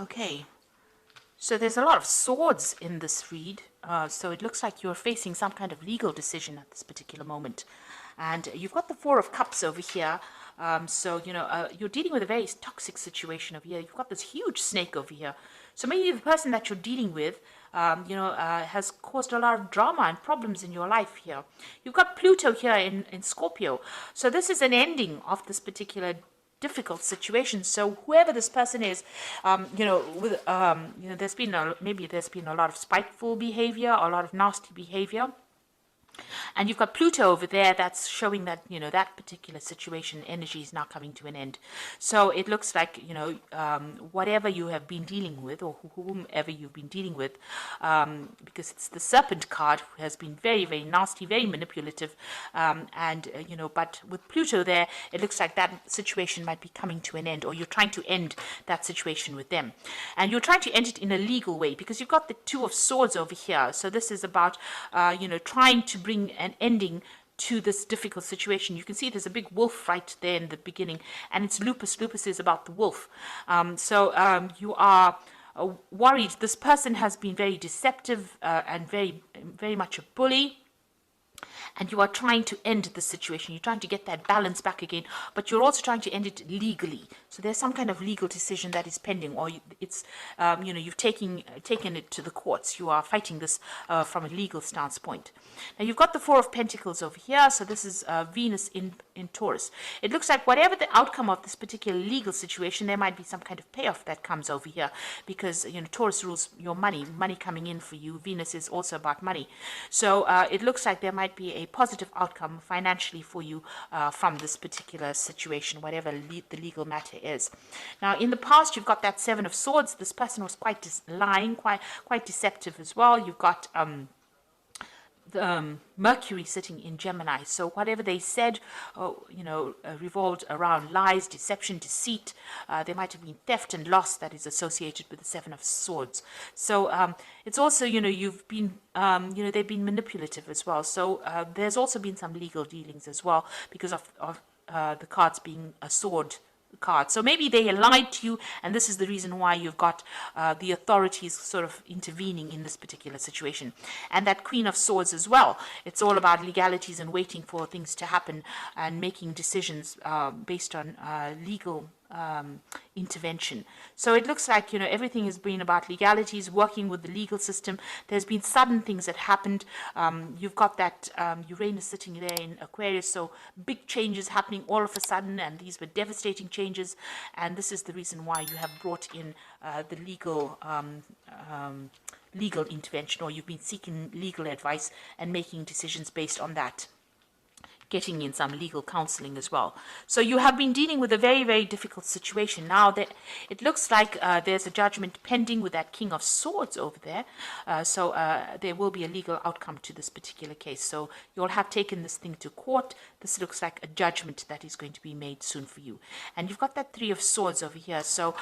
Okay, so there's a lot of swords in this read. So it looks like you're facing some kind of legal decision at this particular moment. And you've got the Four of Cups over here. So, you're dealing with a very toxic situation over here. You've got this huge snake over here. So maybe the person that you're dealing with, has caused a lot of drama and problems in your life here. You've got Pluto here in Scorpio. So this is an ending of this particular difficult situation. So whoever this person is, there's been there's been a lot of spiteful behavior, a lot of nasty behavior. And you've got Pluto over there that's showing that, that particular situation energy is now coming to an end. So it looks like, whatever you have been dealing with, or whomever you've been dealing with, because it's the Serpent card, who has been very, very nasty, very manipulative. But with Pluto there, it looks like that situation might be coming to an end, or you're trying to end that situation with them. And you're trying to end it in a legal way, because you've got the Two of Swords over here. So this is about, trying to bring an ending to this difficult situation. You can see there's a big wolf right there in the beginning, and it's Lupus. Lupus is about the wolf. You are worried. This person has been very deceptive and very, very much a bully. And you are trying to end the situation. You're trying to get that balance back again, but you're also trying to end it legally. So there's some kind of legal decision that is pending, or it's, you've taken it to the courts. You are fighting this from a legal stance point. Now you've got the Four of Pentacles over here. So this is Venus in Taurus. It looks like whatever the outcome of this particular legal situation, there might be some kind of payoff that comes over here, because Taurus rules your money coming in for you. Venus is also about money. So it looks like there might be a positive outcome financially for you from this particular situation, whatever the legal matter is. Now, in the past, you've got that Seven of Swords. This person was quite lying, quite deceptive as well. You've got Mercury sitting in Gemini. So whatever they said, revolved around lies, deception, deceit. There might have been theft and loss that is associated with the Seven of Swords. So it's also, you've been, they've been manipulative as well. So there's also been some legal dealings as well, because of the cards being a sword card. So maybe they lied to you, and this is the reason why you've got the authorities sort of intervening in this particular situation. And that Queen of Swords as well. It's all about legalities and waiting for things to happen and making decisions based on legal intervention. So it looks like, everything has been about legalities, working with the legal system. There's been sudden things that happened. You've got that Uranus sitting there in Aquarius, so big changes happening all of a sudden, and these were devastating changes. And this is the reason why you have brought in the legal intervention, or you've been seeking legal advice and making decisions based on that, getting in some legal counseling as well. So you have been dealing with a very, very difficult situation. Now that it looks like there's a judgment pending with that King of Swords over there. So there will be a legal outcome to this particular case. So you'll have taken this thing to court. This looks like a judgment that is going to be made soon for you. And you've got that Three of Swords over here. So,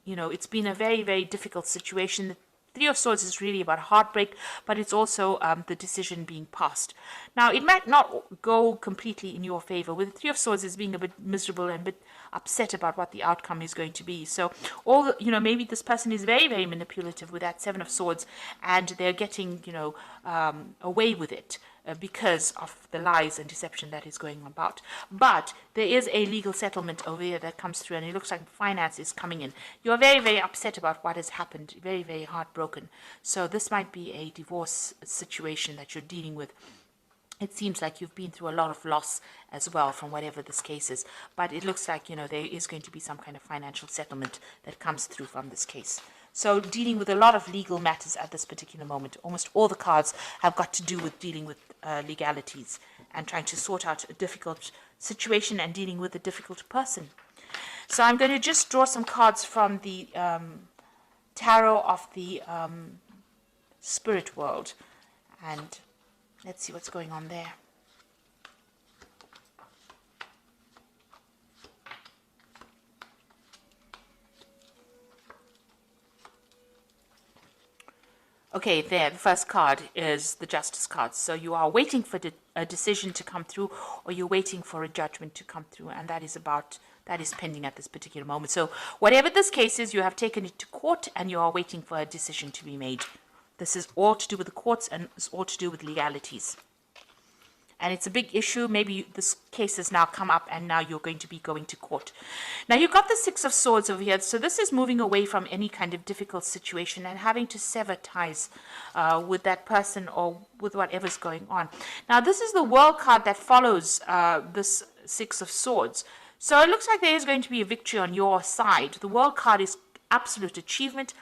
it's been a very, very difficult situation. Three of Swords is really about heartbreak, but it's also the decision being passed. Now, it might not go completely in your favor. With the Three of Swords is being a bit miserable and a bit upset about what the outcome is going to be. So, maybe this person is very, very manipulative with that Seven of Swords, and they're getting, away with it because of the lies and deception that is going about. But there is a legal settlement over here that comes through, and it looks like finance is coming in. You are very, very upset about what has happened, very, very heartbroken. So this might be a divorce situation that you're dealing with. It seems like you've been through a lot of loss as well from whatever this case is. But it looks like, there is going to be some kind of financial settlement that comes through from this case. So dealing with a lot of legal matters at this particular moment. Almost all the cards have got to do with dealing with legalities and trying to sort out a difficult situation and dealing with a difficult person. So I'm going to just draw some cards from the tarot of the spirit world, and let's see what's going on there. Okay, there, the first card is the Justice card. So you are waiting for a decision to come through, or you're waiting for a judgment to come through, and that is about that is pending at this particular moment. So whatever this case is, you have taken it to court and you are waiting for a decision to be made. This is all to do with the courts and it's all to do with legalities. And it's a big issue. Maybe this case has now come up and now you're going to be going to court. Now you've got the Six of Swords over here. So this is moving away from any kind of difficult situation and having to sever ties with that person or with whatever's going on. Now this is the World card that follows this Six of Swords. So it looks like there is going to be a victory on your side. The World card is absolute achievement.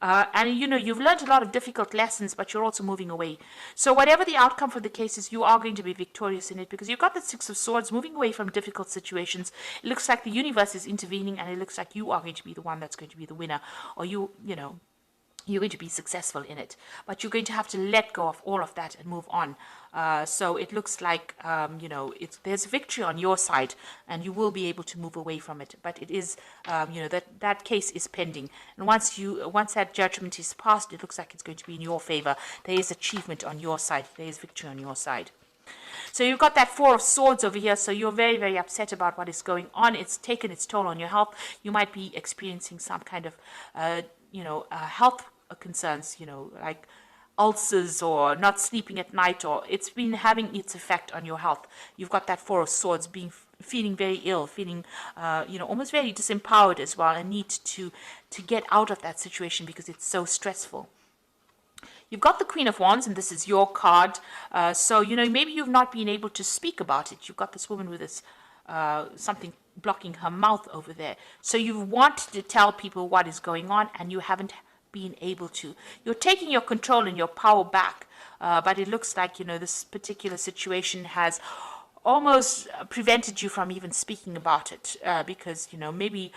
And you've learned a lot of difficult lessons, but you're also moving away. So whatever the outcome for the case is, you are going to be victorious in it because you've got the Six of Swords moving away from difficult situations. It looks like the universe is intervening and it looks like you are going to be the one that's going to be the winner, or you're going to be successful in it. But you're going to have to let go of all of that and move on. So it looks like, there's victory on your side and you will be able to move away from it. But it is, that case is pending. And once that judgment is passed, it looks like it's going to be in your favor. There is achievement on your side. There is victory on your side. So you've got that Four of Swords over here. So you're very, very upset about what is going on. It's taken its toll on your health. You might be experiencing some kind of, health concerns, like ulcers or not sleeping at night, or it's been having its effect on your health. You've got that Four of Swords feeling very ill, feeling almost very disempowered as well, and need to get out of that situation because it's so stressful. You've got the Queen of Wands, and this is your card. So maybe you've not been able to speak about it. You've got this woman with this something blocking her mouth over there. So you wanted to tell people what is going on and you haven't been able to. You're taking your control and your power back, but it looks like this particular situation has almost prevented you from even speaking about it because maybe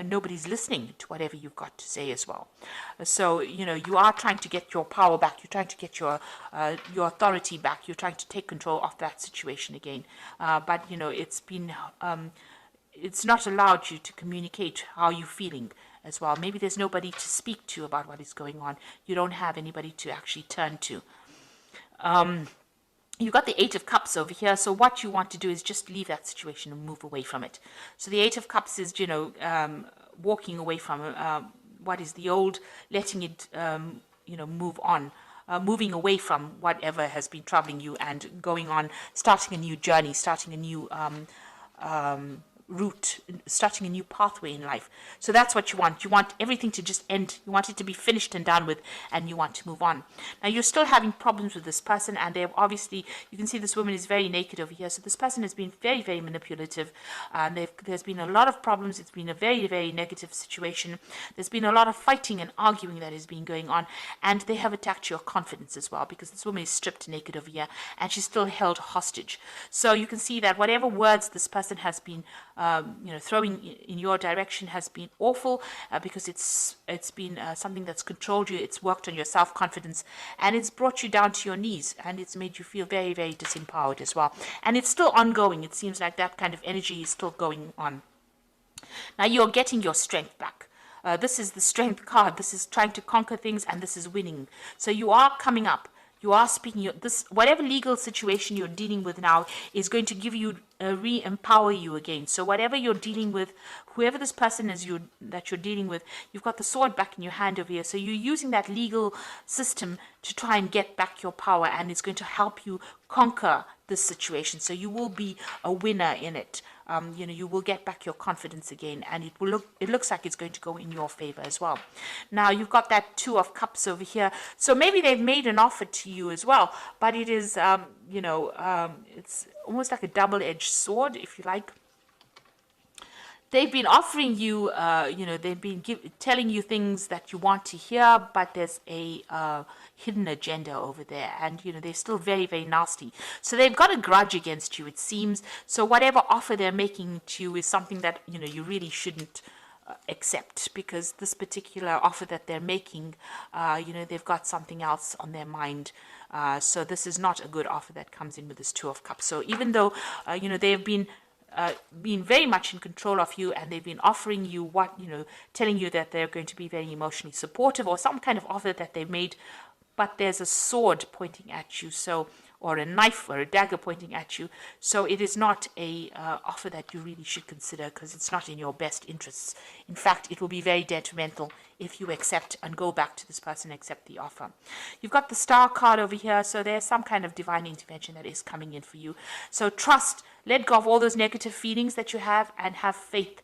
nobody's listening to whatever you've got to say as well. So you are trying to get your power back. You're trying to get your authority back. You're trying to take control of that situation again. But it's been it's not allowed you to communicate how you're feeling as well. Maybe there's nobody to speak to about what is going on. You don't have anybody to actually turn to. You've got the Eight of Cups over here. So what you want to do is just leave that situation and move away from it. So the Eight of Cups is, walking away from what is the old, letting it, move on. Moving away from whatever has been troubling you and going on, starting a new journey, starting a new route, starting a new pathway in life. So that's what you want. You want everything to just end. You want it to be finished and done with, and you want to move on. Now you're still having problems with this person, and they've obviously, you can see this woman is very naked over here. So this person has been very, very manipulative. There's been a lot of problems. It's been a very, very negative situation. There's been a lot of fighting and arguing that has been going on, and they have attacked your confidence as well, because this woman is stripped naked over here, and she's still held hostage. So you can see that whatever words this person has been throwing in your direction has been awful, because it's been something that's controlled you. It's worked on your self-confidence, and it's brought you down to your knees, and it's made you feel very, very disempowered as well. And it's still ongoing. It seems like that kind of energy is still going on. Now you're getting your strength back. This is the Strength card. This is trying to conquer things, and this is winning. So you are coming up. You are speaking. Whatever legal situation you're dealing with now is going to give you, re-empower you again. So whatever you're dealing with, whoever this person is that you're dealing with, you've got the sword back in your hand over here. So you're using that legal system to try and get back your power, and it's going to help you conquer this situation. So you will be a winner in it. You will get back your confidence again, and it looks like it's going to go in your favor as well. Now you've got that Two of Cups over here. So maybe they've made an offer to you as well, but it is, it's almost like a double-edged sword, if you like. They've been offering you, they've been telling you things that you want to hear, but there's a hidden agenda over there, and they're still very, very nasty. So they've got a grudge against you, it seems. So whatever offer they're making to you is something that you really shouldn't accept, because this particular offer that they're making, they've got something else on their mind. So this is not a good offer that comes in with this Two of Cups. So even though they've been very much in control of you, and they've been offering you telling you that they're going to be very emotionally supportive, or some kind of offer that they've made, but there's a sword pointing at you. So or a knife or a dagger pointing at you. So it is not a offer that you really should consider, because it's not in your best interests. In fact, it will be very detrimental if you accept and go back to this person and accept the offer. You've got the Star card over here, so there's some kind of divine intervention that is coming in for you. So trust, let go of all those negative feelings that you have, and have faith.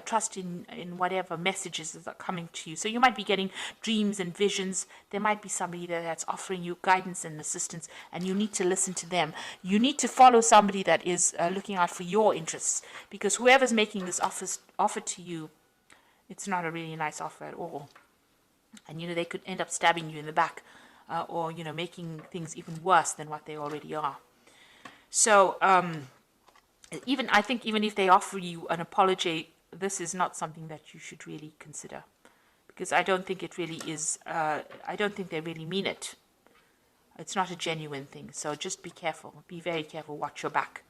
Trust in whatever messages that are coming to you. So you might be getting dreams and visions. There might be somebody that's offering you guidance and assistance, and you need to listen to them. You need to follow somebody that is looking out for your interests, because whoever's making this offer to you, it's not a really nice offer at all. And, they could end up stabbing you in the back, or, making things even worse than what they already are. So, I think even if they offer you an apology, this is not something that you should really consider, because I don't think it really is. I don't think they really mean it. It's not a genuine thing. So just be careful. Be very careful. Watch your back.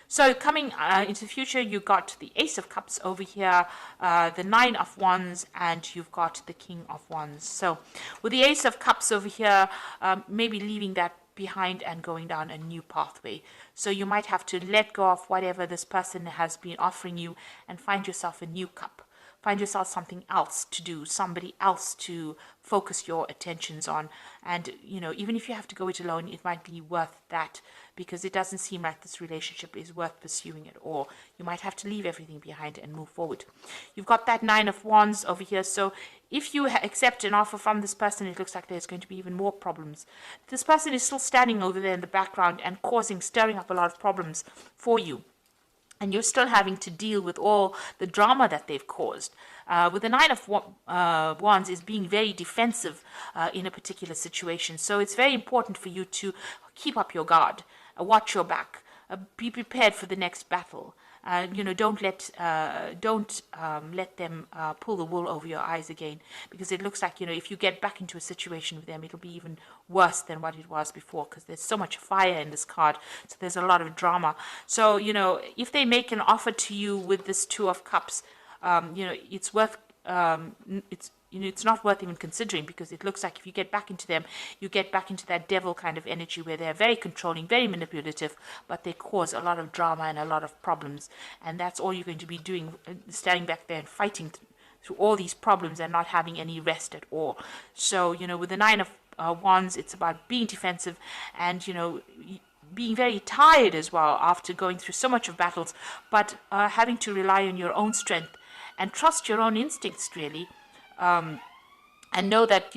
So coming into the future, you got the Ace of Cups over here, the Nine of Wands, and you've got the King of Wands. So with the Ace of Cups over here, maybe leaving that behind and going down a new pathway. So you might have to let go of whatever this person has been offering you and find yourself a new cup. Find yourself something else to do, somebody else to focus your attentions on. And, even if you have to go it alone, it might be worth that, because it doesn't seem like this relationship is worth pursuing at all. You might have to leave everything behind and move forward. You've got that Nine of Wands over here. So if you accept an offer from this person, it looks like there's going to be even more problems. This person is still standing over there in the background and stirring up a lot of problems for you. And you're still having to deal with all the drama that they've caused. With the Nine of Wands is being very defensive in a particular situation. So it's very important for you to keep up your guard, watch your back, be prepared for the next battle. Don't let them pull the wool over your eyes again, because it looks like, if you get back into a situation with them, it'll be even worse than what it was before, because there's so much fire in this card. So there's a lot of drama. So, if they make an offer to you with this Two of Cups, it's worth, it's not worth even considering, because it looks like if you get back into them, you get back into that devil kind of energy where they're very controlling, very manipulative, but they cause a lot of drama and a lot of problems. And that's all you're going to be doing, standing back there and fighting through all these problems and not having any rest at all. So, with the Nine of Wands, it's about being defensive and, being very tired as well after going through so much of battles, but having to rely on your own strength and trust your own instincts, really. And know that,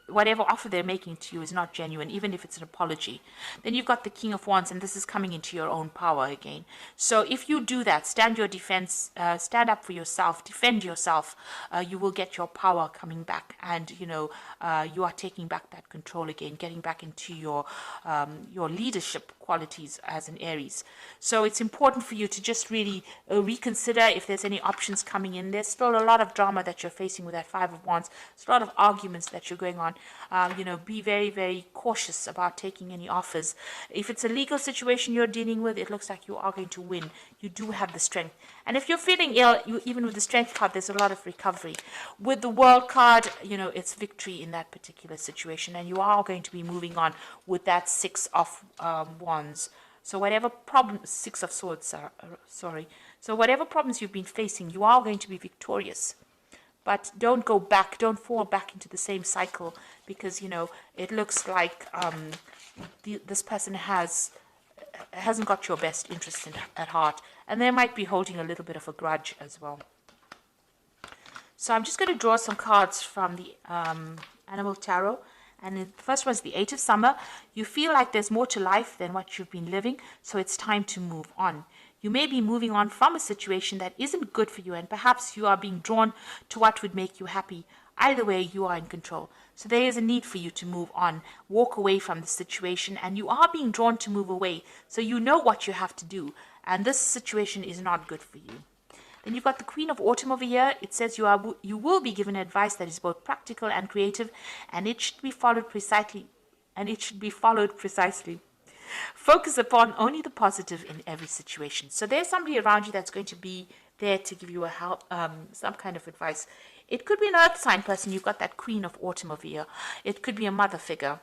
whatever offer they're making to you is not genuine, even if it's an apology. Then you've got the King of Wands, and this is coming into your own power again. So if you do that, stand your defense, stand up for yourself, defend yourself, you will get your power coming back, and you are taking back that control again, getting back into your leadership qualities as an Aries. So it's important for you to just really reconsider if there's any options coming in. There's still a lot of drama that you're facing with that Five of Wands. There's a lot of arguments that you're going on. Be very, very cautious about taking any offers. If it's a legal situation you're dealing with, it looks like you are going to win. You do have the strength. And if you're feeling ill, even with the Strength card, there's a lot of recovery. With the World card, it's victory in that particular situation, and you are going to be moving on with that Six of Wands. So whatever problems, Six of Swords, sorry. So whatever problems you've been facing, you are going to be victorious. But don't go back, don't fall back into the same cycle, because, it looks like this person hasn't got your best interest at heart, and they might be holding a little bit of a grudge as well. So I'm just going to draw some cards from the Animal Tarot. And the first one is the Eight of Summer. You feel like there's more to life than what you've been living, so it's time to move on. You may be moving on from a situation that isn't good for you, and perhaps you are being drawn to what would make you happy. Either way, you are in control. So there is a need for you to move on, walk away from the situation, and you are being drawn to move away. So you know what you have to do, and this situation is not good for you. Then you've got the Queen of Autumn over here. It says you will be given advice that is both practical and creative, and it should be followed precisely. Focus upon only the positive in every situation. So there's somebody around you that's going to be there to give you some kind of advice. It could be an earth sign person. You've got that Queen of Autumn over here. It could be a mother figure.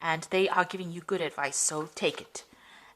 and they are giving you good advice, so take it.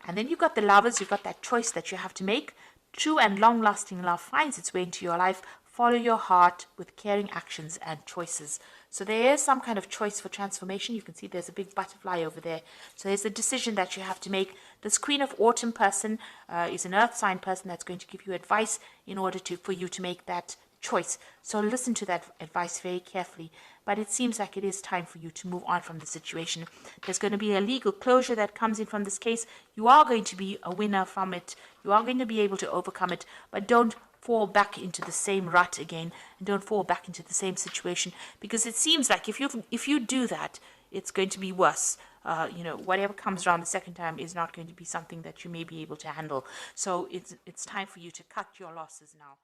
And then you've got the Lovers. You've got that choice that you have to make. True and long-lasting love finds its way into your life. Follow your heart with caring actions and choices. So there is some kind of choice for transformation. You can see there's a big butterfly over there. So there's a decision that you have to make. This Queen of Autumn person is an earth sign person that's going to give you advice in order for you to make that choice. So listen to that advice very carefully. But it seems like it is time for you to move on from the situation. There's going to be a legal closure that comes in from this case. You are going to be a winner from it. You are going to be able to overcome it. But don't fall back into the same rut again, and don't fall back into the same situation, because it seems like if you do that, it's going to be worse. Whatever comes around the second time is not going to be something that you may be able to handle. So it's time for you to cut your losses now.